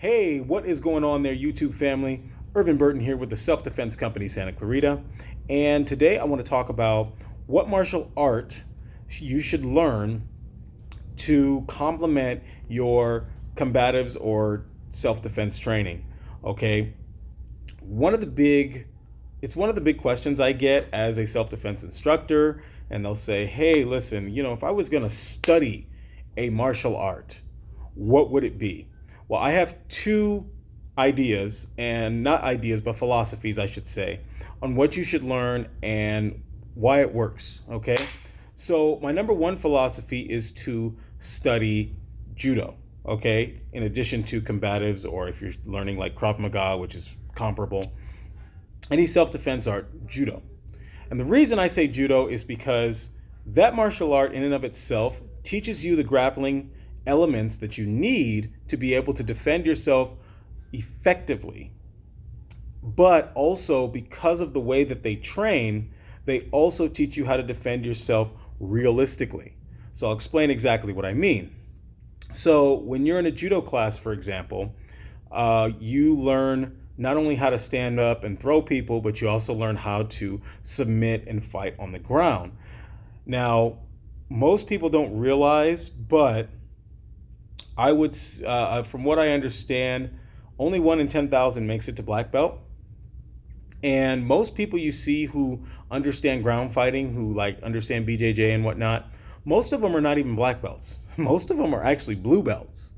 Hey, what is going on there, YouTube family? Irvin Burton here with the Self-Defense Company Santa Clarita. And today I want to talk about what martial art you should learn to complement your combatives or self-defense training. Okay? One of the big it's one of the big questions I get as a self-defense instructor, and they'll say, "Hey, listen, if I was going to study a martial art, what would it be?" Well, I have two ideas, and not ideas, but philosophies, I should say, on what you should learn and why it works. Okay. So, my number one philosophy is to study judo. Okay. In addition to combatives, or if you're learning like Krav Maga, which is comparable, any self defense art, judo. And the reason I say judo is because that martial art, in and of itself, teaches you the grappling elements that you need to be able to defend yourself effectively. But also, because of the way that they train, they also teach you how to defend yourself realistically. So I'll explain exactly what I mean. So when you're in a judo class, for example, you learn not only how to stand up and throw people, but you also learn how to submit and fight on the ground. Now, most people don't realize, but from what I understand, only 1 in 10,000 makes it to black belt. And most people you see who understand ground fighting, who like understand BJJ and whatnot, most of them are not even black belts. Most of them are actually blue belts.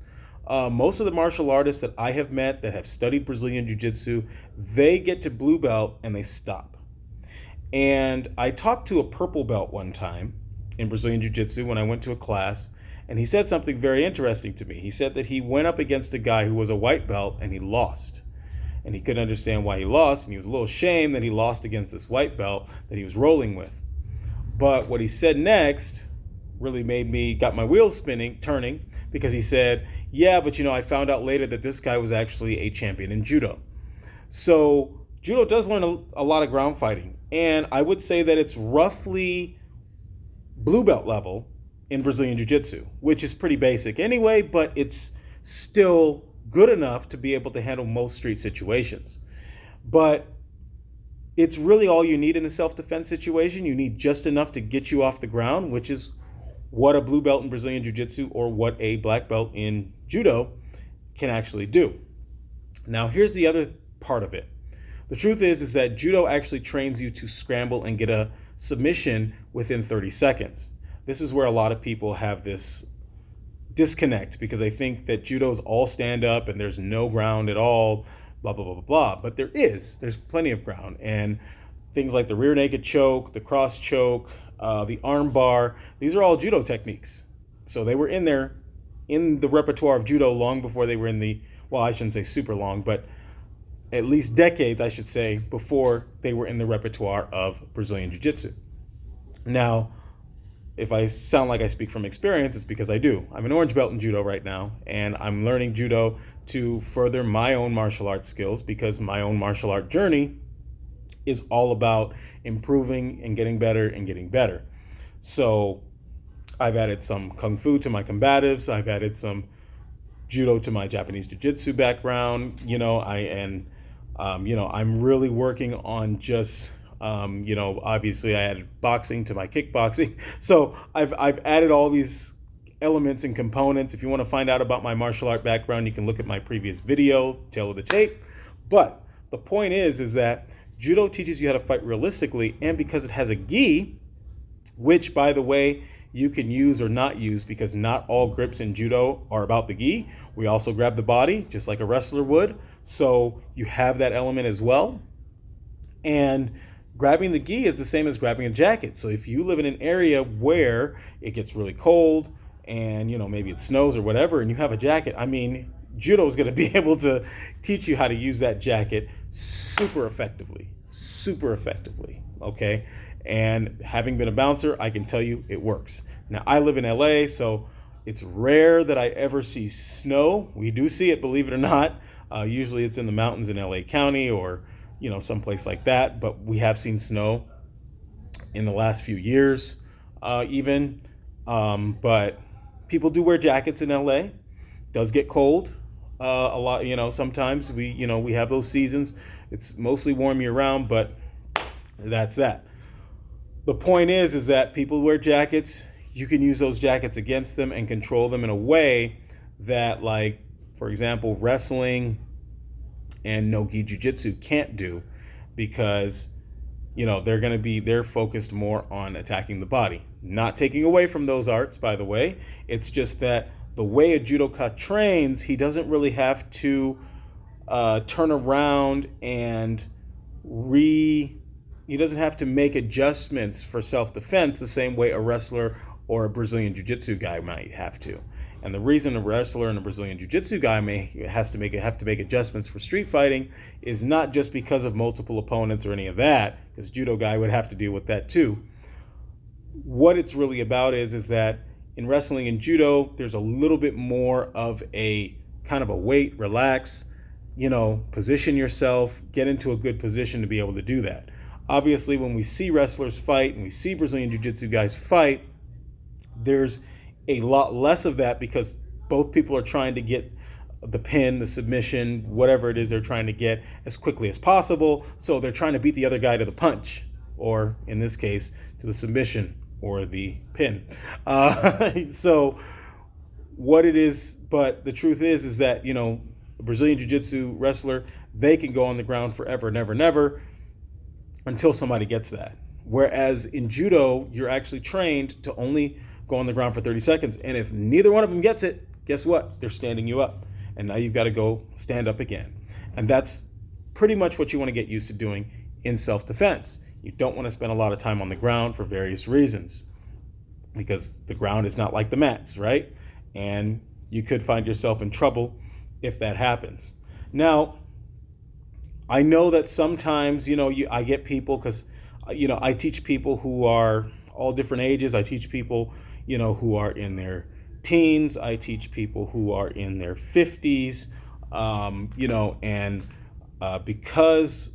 Most of the martial artists that I have met that have studied Brazilian Jiu-Jitsu, they get to blue belt and they stop. And I talked to a purple belt one time in Brazilian Jiu-Jitsu when I went to a class, and he said something very interesting to me. He said that he went up against a guy who was a white belt and he lost. And he couldn't understand why he lost, and he was a little ashamed that he lost against this white belt that he was rolling with. But what he said next really got my wheels turning, because he said, "Yeah, but I found out later that this guy was actually a champion in judo." So judo does learn a lot of ground fighting, and I would say that it's roughly blue belt level in Brazilian Jiu-Jitsu, which is pretty basic anyway, but it's still good enough to be able to handle most street situations. But it's really all you need in a self-defense situation. You need just enough to get you off the ground, which is what a blue belt in Brazilian Jiu-Jitsu or what a black belt in judo can actually do. Now, here's the other part of it. The truth is that judo actually trains you to scramble and get a submission within 30 seconds. This is where a lot of people have this disconnect, because they think that judo is all stand up and there's no ground at all, blah, blah, blah, blah, blah. But there's plenty of ground. And things like the rear naked choke, the cross choke, the arm bar, these are all judo techniques. So they were in the repertoire of judo long before they were I shouldn't say super long, but at least decades, I should say, before they were in the repertoire of Brazilian Jiu-Jitsu. Now, if I sound like I speak from experience, it's because I do. I'm an orange belt in judo right now, and I'm learning judo to further my own martial arts skills, because my own martial art journey is all about improving and getting better and getting better. So I've added some kung fu to my combatives. I've added some judo to my Japanese jiu-jitsu background. I'm really working on just obviously I added boxing to my kickboxing. So I've added all these elements and components. If you want to find out about my martial art background, you can look at my previous video, Tail of the Tape. But the point is that judo teaches you how to fight realistically, and because it has a gi, which, by the way, you can use or not use, because not all grips in judo are about the gi. We also grab the body, just like a wrestler would. So you have that element as well. And grabbing the gi is the same as grabbing a jacket. So if you live in an area where it gets really cold and, maybe it snows or whatever, and you have a jacket, judo is going to be able to teach you how to use that jacket super effectively, okay? And having been a bouncer, I can tell you it works. Now, I live in LA, so it's rare that I ever see snow. We do see it, believe it or not. Usually it's in the mountains in LA County or someplace like that. But we have seen snow in the last few years, even. But people do wear jackets in LA. It does get cold. a lot. Sometimes we have those seasons. It's mostly warm year round, but that's that. The point is that people wear jackets. You can use those jackets against them and control them in a way that, like, for example, wrestling and no-gi jiu-jitsu can't do, because they're focused more on attacking the body. Not taking away from those arts, by the way. It's just that the way a judoka trains, he doesn't really have to turn around and re he doesn't have to make adjustments for self-defense the same way a wrestler or a Brazilian jiu-jitsu guy might have to. And the reason a wrestler and a Brazilian jiu-jitsu guy have to make adjustments for street fighting is not just because of multiple opponents or any of that, because judo guy would have to deal with that too. What it's really about is that in wrestling and judo, there's a little bit more of a kind of a wait, relax, position yourself, get into a good position to be able to do that. Obviously, when we see wrestlers fight and we see Brazilian jiu-jitsu guys fight, there's a lot less of that, because both people are trying to get the pin, the submission, whatever it is they're trying to get, as quickly as possible. So they're trying to beat the other guy to the punch, or in this case, to the submission or the pin. So what it is, but the truth is that, a Brazilian jiu-jitsu wrestler, they can go on the ground forever, never, until somebody gets that. Whereas in judo, you're actually trained to only go on the ground for 30 seconds. And if neither one of them gets it, guess what? They're standing you up. And now you've got to go stand up again. And that's pretty much what you want to get used to doing in self-defense. You don't want to spend a lot of time on the ground for various reasons, because the ground is not like the mats, right? And you could find yourself in trouble if that happens. Now, I know that sometimes, I get people, because, I teach people who are all different ages. I teach people, who are in their teens. I teach people who are in their 50s, and because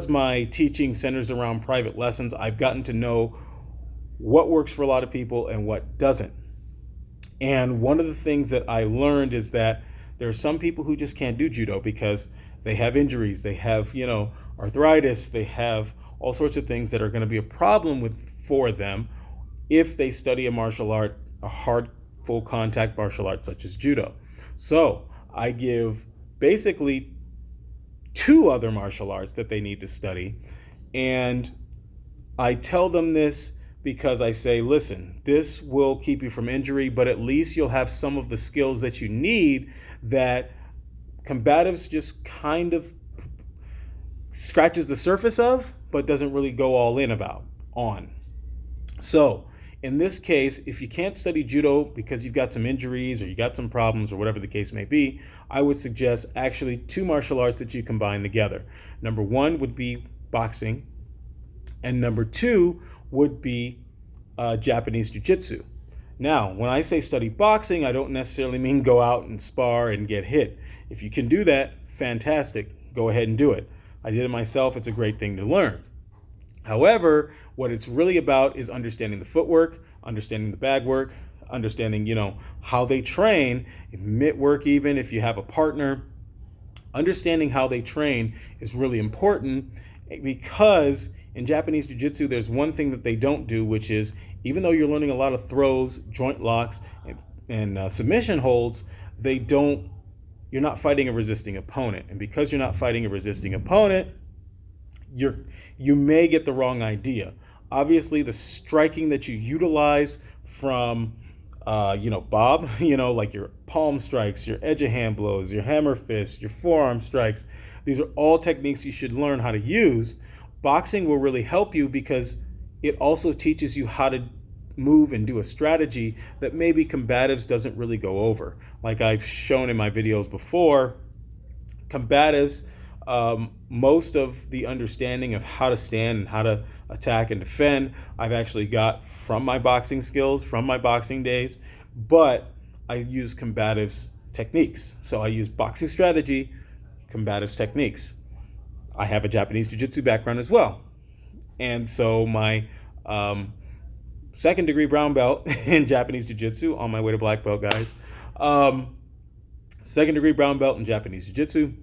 my teaching centers around private lessons, I've gotten to know what works for a lot of people and what doesn't. And one of the things that I learned is that there are some people who just can't do judo because they have injuries, they have, arthritis, they have all sorts of things that are going to be a problem for them if they study a martial art, a hard, full contact martial art such as judo. So I give basically 2 other martial arts that they need to study. And I tell them this because I say, listen, this will keep you from injury, but at least you'll have some of the skills that you need that Combatives just kind of scratches the surface of, but doesn't really go all in on. So in this case, if you can't study judo because you've got some injuries or you got some problems or whatever the case may be, I would suggest actually 2 martial arts that you combine together. Number 1 would be boxing, and number 2 would be Japanese jiu-jitsu. Now, when I say study boxing, I don't necessarily mean go out and spar and get hit. If you can do that, fantastic. Go ahead and do it. I did it myself. It's a great thing to learn. However, what it's really about is understanding the footwork, understanding the bag work, understanding, how they train, mitt work even if you have a partner. Understanding how they train is really important, because in Japanese jiu-jitsu, there's one thing that they don't do, which is, even though you're learning a lot of throws, joint locks, and submission holds, you're not fighting a resisting opponent. And because you're not fighting a resisting opponent, you may get the wrong idea. Obviously, the striking that you utilize from, Bob, like your palm strikes, your edge of hand blows, your hammer fists, your forearm strikes, these are all techniques you should learn how to use. Boxing will really help you because it also teaches you how to move and do a strategy that maybe Combatives doesn't really go over. Like I've shown in my videos before, Combatives, most of the understanding of how to stand and how to attack and defend, I've actually got from my boxing skills, from my boxing days, but I use Combatives techniques. So I use boxing strategy, Combatives techniques. I have a Japanese jiu-jitsu background as well. And so my second degree brown belt in Japanese jiu-jitsu, on my way to black belt, guys. Second degree brown belt in Japanese Jiu-Jitsu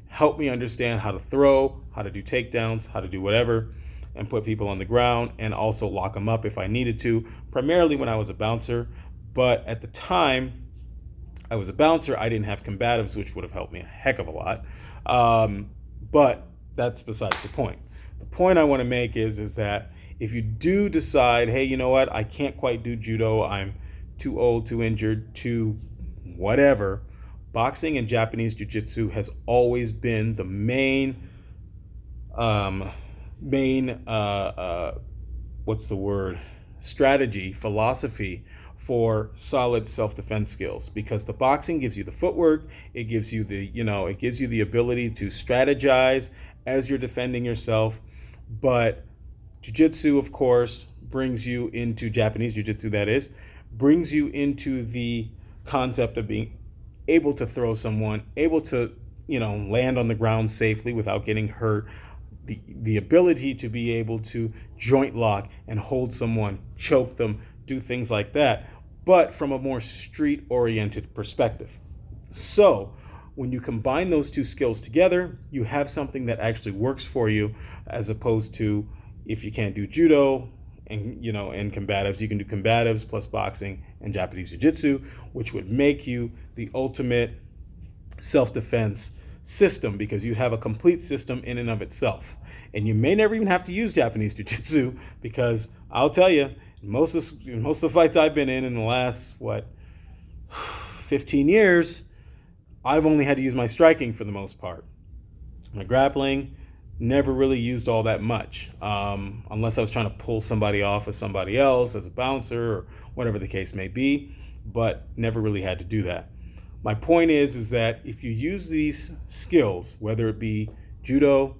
helped me understand how to throw, how to do takedowns, how to do whatever, and put people on the ground, and also lock them up if I needed to, primarily when I was a bouncer. But at the time I was a bouncer, I didn't have combatives, which would have helped me a heck of a lot. But that's besides the point. The point I want to make is that if you do decide, hey, you know what, I can't quite do judo, I'm too old, too injured, too whatever, boxing and Japanese jiu-jitsu has always been the what's the word, strategy, philosophy for solid self-defense skills, because the boxing gives you the footwork, it gives you the, it gives you the ability to strategize as you're defending yourself. But jiu-jitsu, of course, brings you into Japanese jiu-jitsu, that is, brings you into the concept of being able to throw someone, able to, land on the ground safely without getting hurt, the ability to be able to joint lock and hold someone, choke them, do things like that, but from a more street-oriented perspective. So when you combine those two skills together, you have something that actually works for you, as opposed to if you can't do judo and combatives, you can do combatives plus boxing and Japanese jiu-jitsu, which would make you the ultimate self-defense system, because you have a complete system in and of itself. And you may never even have to use Japanese jiu-jitsu, because I'll tell you, most of the fights I've been in the last 15 years, I've only had to use my striking for the most part. My grappling, never really used all that much, unless I was trying to pull somebody off of somebody else as a bouncer or whatever the case may be, but never really had to do that. My point is that if you use these skills, whether it be judo,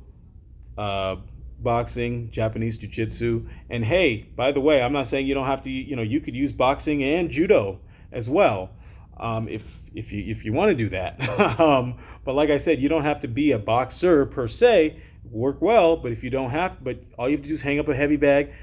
boxing, Japanese jiu-jitsu, and hey, by the way, I'm not saying you don't have to, you could use boxing and judo as well, if you want to do that. But like I said, you don't have to be a boxer per se. Work well, but if you don't have, but all you have to do is hang up a heavy bag,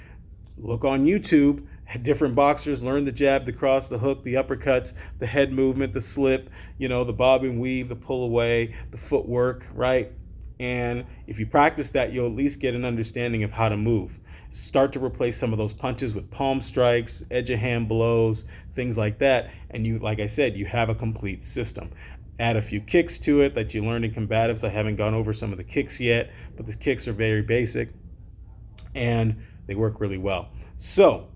look on YouTube, different boxers, learn the jab, the cross, the hook, the uppercuts, the head movement, the slip, the bob and weave, the pull away, the footwork, right? And if you practice that, you'll at least get an understanding of how to move. Start to replace some of those punches with palm strikes, edge of hand blows, things like that. And you, like I said, you have a complete system. Add a few kicks to it that you learned in combatives. I haven't gone over some of the kicks yet, but the kicks are very basic and they work really well. So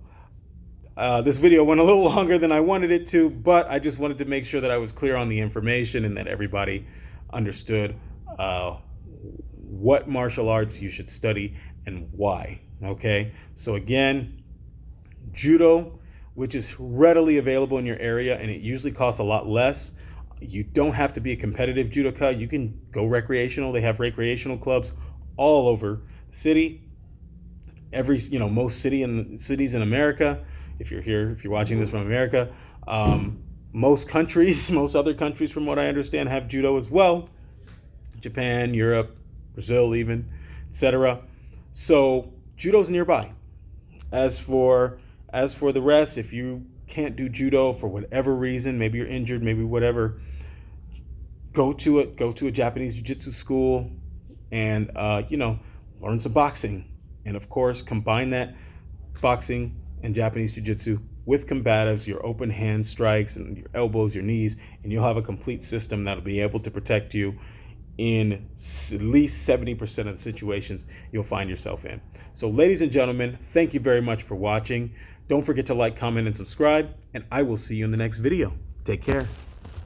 this video went a little longer than I wanted it to, but I just wanted to make sure that I was clear on the information and that everybody understood what martial arts you should study and why. Okay, so again, judo, which is readily available in your area, and it usually costs a lot less. You don't have to be a competitive judoka. You can go recreational. They have recreational clubs all over the city. Most cities in America. If you're watching this from America, most other countries, from what I understand, have judo as well. Japan, Europe, Brazil, even, etc. So judo's nearby. As for the rest, if you can't do judo for whatever reason, maybe you're injured, maybe whatever, go to a Japanese jiu-jitsu school and learn some boxing, and of course combine that boxing and Japanese jiu-jitsu with combatives, your open hand strikes and your elbows, your knees, and you'll have a complete system that'll be able to protect you in at least 70% of the situations you'll find yourself in. So ladies and gentlemen, thank you very much for watching. Don't forget to like, comment, and subscribe, and I will see you in the next video. Take care.